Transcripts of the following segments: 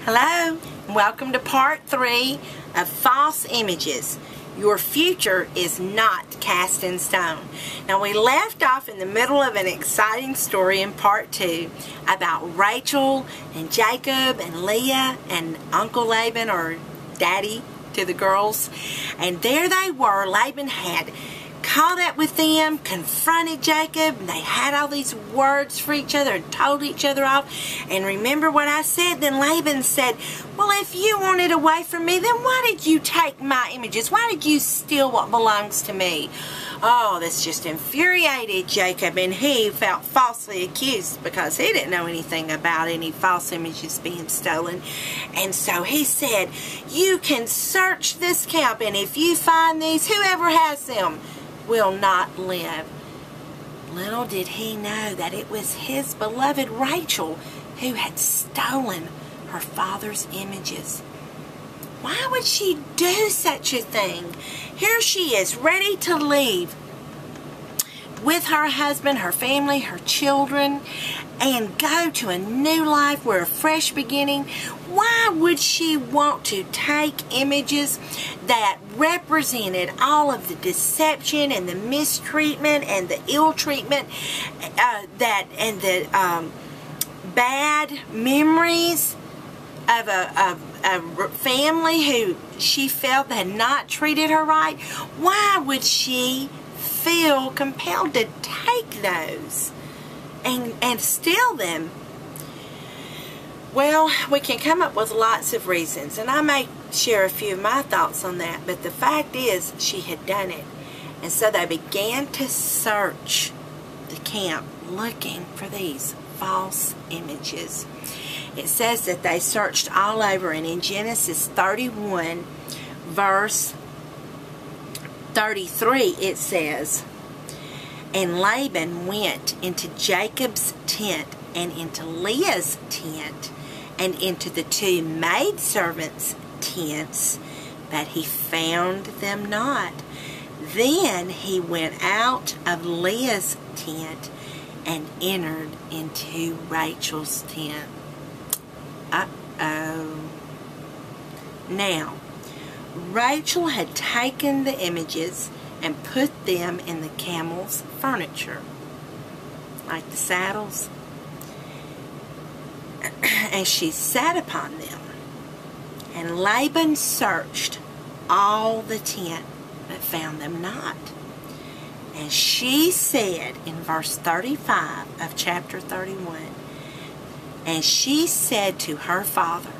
Hello, and welcome to part 3 of False Images. Your future is not cast in stone. Now, we left off in the middle of an exciting story in part 2 about Rachel and Jacob and Leah and Uncle Laban, or Daddy to the girls. And there they were. Laban had caught up with them, confronted Jacob, and they had all these words for each other and told each other off. And remember what I said? Then Laban said, well, if you want it away from me, then why did you take my images? Why did you steal what belongs to me? Oh, this just infuriated Jacob, and he felt falsely accused because he didn't know anything about any false images being stolen. And so he said, you can search this camp, and if you find these, whoever has them will not live. Little did he know that it was his beloved Rachel who had stolen her father's images. Why would she do such a thing? Here she is, ready to leave with her husband, her family, her children, and go to a new life where a fresh beginning. Why would she want to take images that represented all of the deception and the mistreatment and the ill treatment and the bad memories of a family who she felt had not treated her right? Why would she feel compelled to take those and steal them? Well, we can come up with lots of reasons, and I may share a few of my thoughts on that, but the fact is she had done it. And so they began to search the camp looking for these false images. It says that they searched all over, and in Genesis 31 verse 33 it says, and Laban went into Jacob's tent and into Leah's tent and into the two maidservants' tents, but he found them not. Then he went out of Leah's tent and entered into Rachel's tent. Uh-oh. Now, Rachel had taken the images and put them in the camel's furniture, like the saddles, and she sat upon them. And Laban searched all the tent, but found them not. And she said in verse 35 of chapter 31, and she said to her father,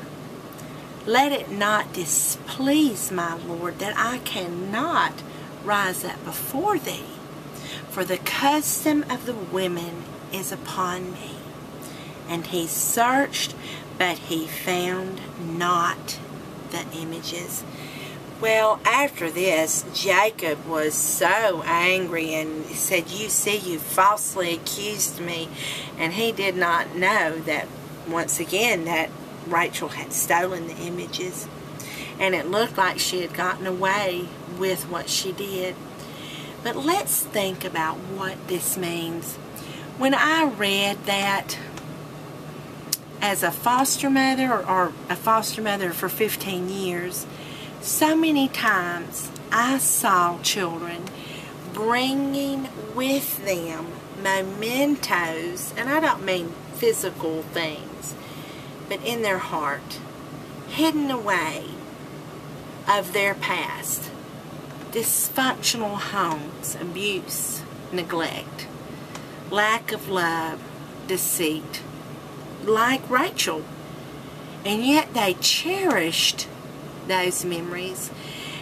let it not displease my Lord that I cannot rise up before thee, for the custom of the women is upon me. And he searched, but he found not the images. Well, after this, Jacob was so angry and said, you see, you falsely accused me. And he did not know that, once again, that Rachel had stolen the images. And it looked like she had gotten away with what she did. But let's think about what this means. When I read that, as a foster mother, or a foster mother for 15 years, so many times I saw children bringing with them mementos, and I don't mean physical things, but in their heart, hidden away, of their past. Dysfunctional homes, abuse, neglect, lack of love, deceit, like Rachel. And yet they cherished those memories.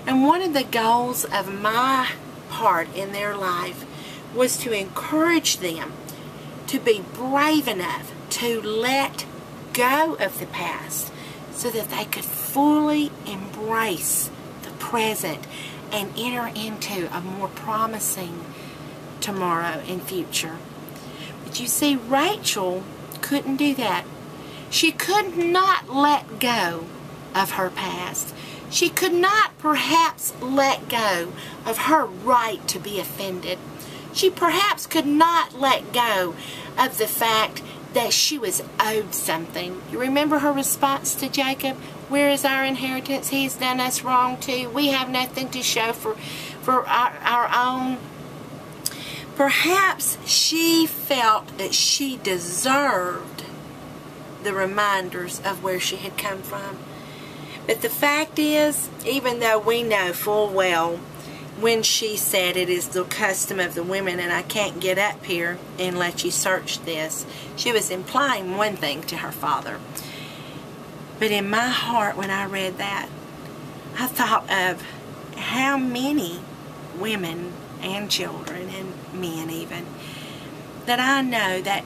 And one of the goals of my part in their life was to encourage them to be brave enough to let go of the past so that they could fully embrace the present and enter into a more promising tomorrow and future. But you see, Rachel couldn't do that. She could not let go of her past. She could not perhaps let go of her right to be offended. She perhaps could not let go of the fact that she was owed something. You remember her response to Jacob? Where is our inheritance? He has done us wrong too. We have nothing to show for our own. Perhaps she felt that she deserved the reminders of where she had come from. But the fact is, even though we know full well when she said it is the custom of the women and I can't get up here and let you search this, she was implying one thing to her father. But in my heart when I read that, I thought of how many women and children and men even that I know that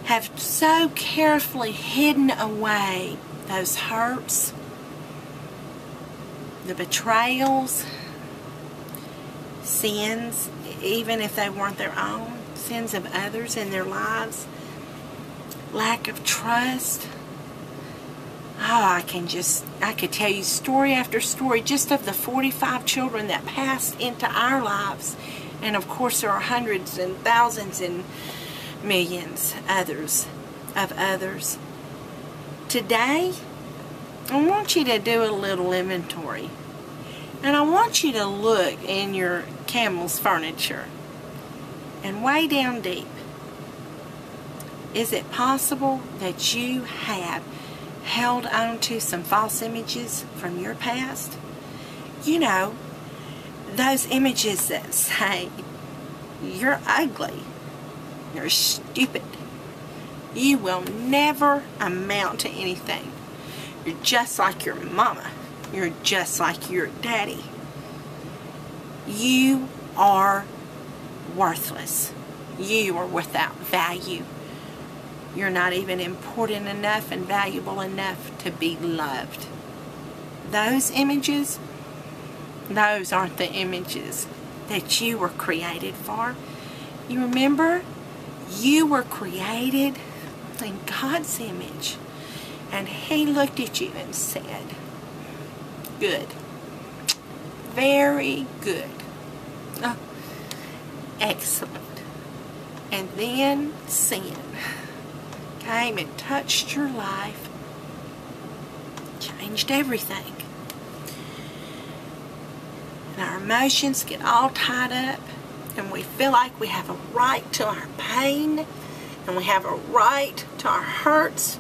have so carefully hidden away those hurts, the betrayals, sins, even if they weren't their own, sins of others in their lives, lack of trust. Oh, I could tell you story after story just of the 45 children that passed into our lives. And of course there are hundreds and thousands and millions of others. Today, I want you to do a little inventory. And I want you to look in your camel's furniture and way down deep. Is it possible that you have held on to some false images from your past? You know, those images that say, you're ugly, you're stupid, you will never amount to anything, you're just like your mama, you're just like your daddy, you are worthless, you are without value. You're not even important enough and valuable enough to be loved. Those images, those aren't the images that you were created for. You remember? You were created in God's image. And He looked at you and said, good. Very good. Oh, excellent. And then sin came and touched your life, changed everything. And our emotions get all tied up, and we feel like we have a right to our pain, and we have a right to our hurts,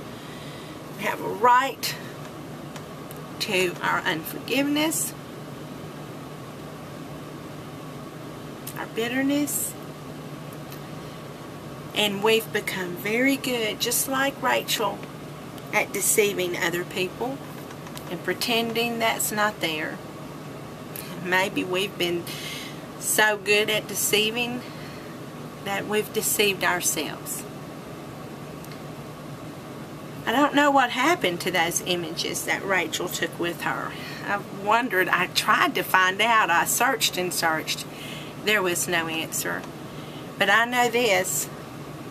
we have a right to our unforgiveness, our bitterness. And we've become very good, just like Rachel, at deceiving other people and pretending that's not there. Maybe we've been so good at deceiving that we've deceived ourselves. I don't know what happened to those images that Rachel took with her. I've wondered, I tried to find out, I searched and searched. There was no answer. But I know this.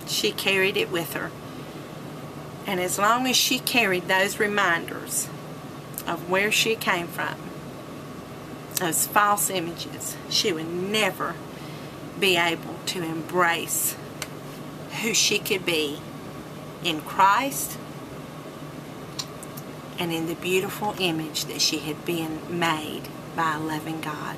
She carried it with her. And as long as she carried those reminders of where she came from, those false images, she would never be able to embrace who she could be in Christ and in the beautiful image that she had been made by a loving God.